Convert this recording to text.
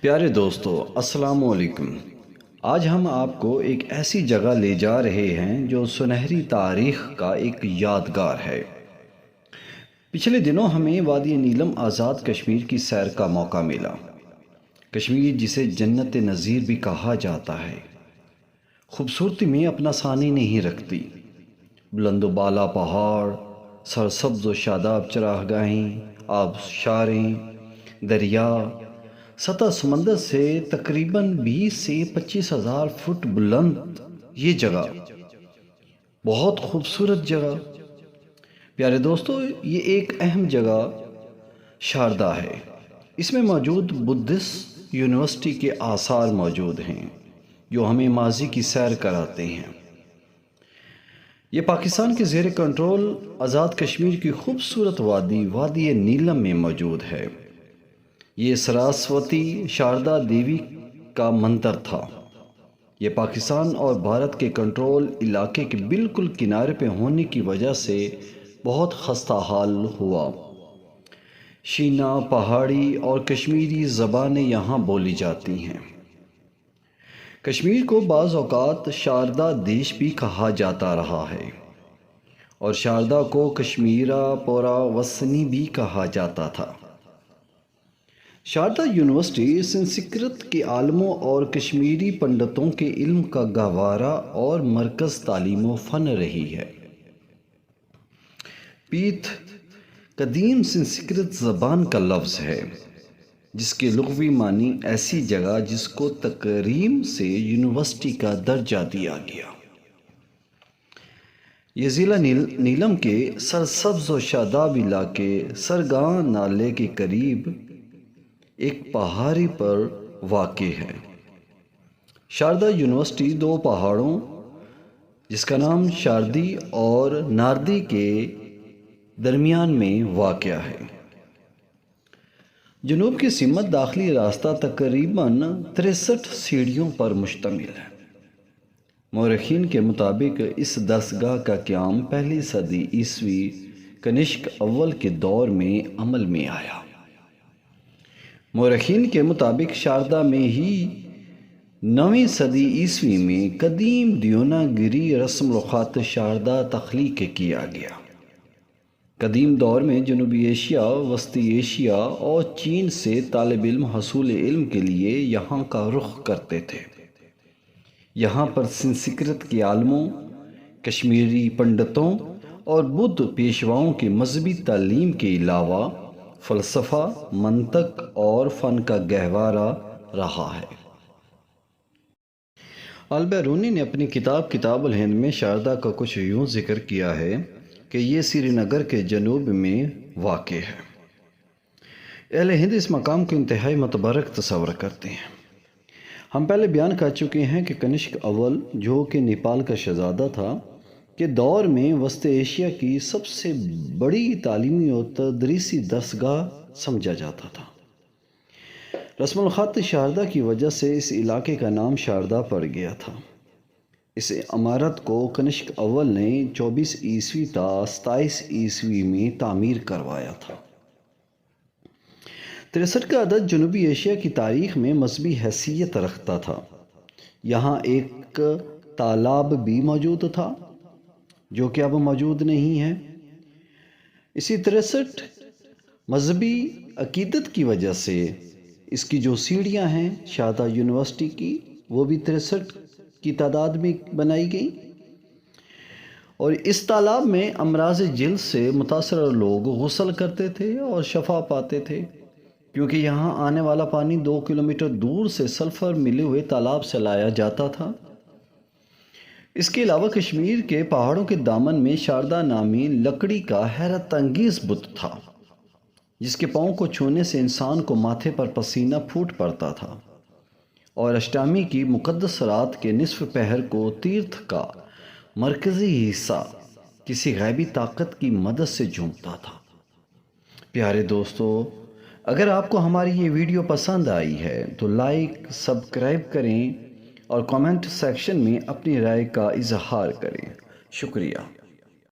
پیارے دوستو، السلام علیکم۔ آج ہم آپ کو ایک ایسی جگہ لے جا رہے ہیں جو سنہری تاریخ کا ایک یادگار ہے۔ پچھلے دنوں ہمیں وادی نیلم آزاد کشمیر کی سیر کا موقع ملا۔ کشمیر جسے جنت نظیر بھی کہا جاتا ہے، خوبصورتی میں اپنا ثانی نہیں رکھتی۔ بلند و بالا پہاڑ، سرسبز و شاداب چراگاہیں، آبشاریں، دریا، سطح سمندر سے تقریباً 20 سے 25 ہزار فٹ بلند یہ جگہ بہت خوبصورت جگہ۔ پیارے دوستو، یہ ایک اہم جگہ شاردا ہے۔ اس میں موجود بدھسٹ یونیورسٹی کے آثار موجود ہیں جو ہمیں ماضی کی سیر کراتے ہیں۔ یہ پاکستان کے زیر کنٹرول آزاد کشمیر کی خوبصورت وادی نیلم میں موجود ہے۔ یہ سراسوتی شاردا دیوی کا مندر تھا۔ یہ پاکستان اور بھارت کے کنٹرول علاقے کے بالکل کنارے پہ ہونے کی وجہ سے بہت خستہ حال ہوا۔ شینا، پہاڑی اور کشمیری زبانیں یہاں بولی جاتی ہیں۔ کشمیر کو بعض اوقات شاردا دیش بھی کہا جاتا رہا ہے اور شاردا کو کشمیرا پورا وسنی بھی کہا جاتا تھا۔ شاردا یونیورسٹی سنسکرت کے عالموں اور کشمیری پنڈتوں کے علم کا گہوارہ اور مرکز تعلیم و فن رہی ہے۔ پیتھ قدیم سنسکرت زبان کا لفظ ہے جس کے لغوی معنی ایسی جگہ جس کو تکریم سے یونیورسٹی کا درجہ دیا گیا۔ یہ ضلع نیلم کے سرسبز و شاداب علاقے سرگاں نالے کے قریب ایک پہاڑی پر واقع ہے۔ شاردا یونیورسٹی دو پہاڑوں جس کا نام شاردی اور ناردی کے درمیان میں واقع ہے۔ جنوب کی سمت داخلی راستہ تقریباً 63 سیڑھیوں پر مشتمل ہے۔ مورخین کے مطابق اس درسگاہ کا قیام پہلی صدی عیسوی کنشک اول کے دور میں عمل میں آیا۔ مورخین کے مطابق شاردا میں ہی 9ویں صدی عیسوی میں قدیم دیوناگری رسم الخط شاردا تخلیق کیا گیا۔ قدیم دور میں جنوبی ایشیا، وسطی ایشیا اور چین سے طالب علم حصول علم کے لیے یہاں کا رخ کرتے تھے۔ یہاں پر سنسکرت کے عالموں، کشمیری پنڈتوں اور بدھ پیشواؤں کی مذہبی تعلیم کے علاوہ فلسفہ، منطق اور فن کا گہوارہ رہا ہے۔ البیرونی نے اپنی کتاب الہند میں شاردا کا کچھ یوں ذکر کیا ہے کہ یہ سری نگر کے جنوب میں واقع ہے۔ اہل ہند اس مقام کو انتہائی متبرک تصور کرتے ہیں۔ ہم پہلے بیان کر چکے ہیں کہ کنشک اول جو کہ نیپال کا شہزادہ تھا کے دور میں وسط ایشیا کی سب سے بڑی تعلیمی اور تدریسی درسگاہ سمجھا جاتا تھا۔ رسم الخط شاردا کی وجہ سے اس علاقے کا نام شاردا پڑ گیا تھا۔ اس عمارت کو کنشک اول نے 24 عیسوی تا 27 عیسوی میں تعمیر کروایا تھا۔ 63 کا عدد جنوبی ایشیا کی تاریخ میں مذہبی حیثیت رکھتا تھا۔ یہاں ایک تالاب بھی موجود تھا جو کہ اب موجود نہیں ہے۔ اسی 63 مذہبی عقیدت کی وجہ سے اس کی جو سیڑھیاں ہیں شاردا یونیورسٹی کی، وہ بھی 63 کی تعداد میں بنائی گئی، اور اس تالاب میں امراض جلد سے متاثرہ لوگ غسل کرتے تھے اور شفا پاتے تھے، کیونکہ یہاں آنے والا پانی 2 کلومیٹر دور سے سلفر ملے ہوئے تالاب سے لایا جاتا تھا۔ اس کے علاوہ کشمیر کے پہاڑوں کے دامن میں شاردا نامی لکڑی کا حیرت انگیز بت تھا جس کے پاؤں کو چھونے سے انسان کو ماتھے پر پسینہ پھوٹ پڑتا تھا، اور اشٹامی کی مقدس رات کے نصف پہر کو تیرتھ کا مرکزی حصہ کسی غیبی طاقت کی مدد سے جھومتا تھا۔ پیارے دوستو، اگر آپ کو ہماری یہ ویڈیو پسند آئی ہے تو لائک، سبسکرائب کریں اور کامنٹ سیکشن میں اپنی رائے کا اظہار کریں۔ شکریہ۔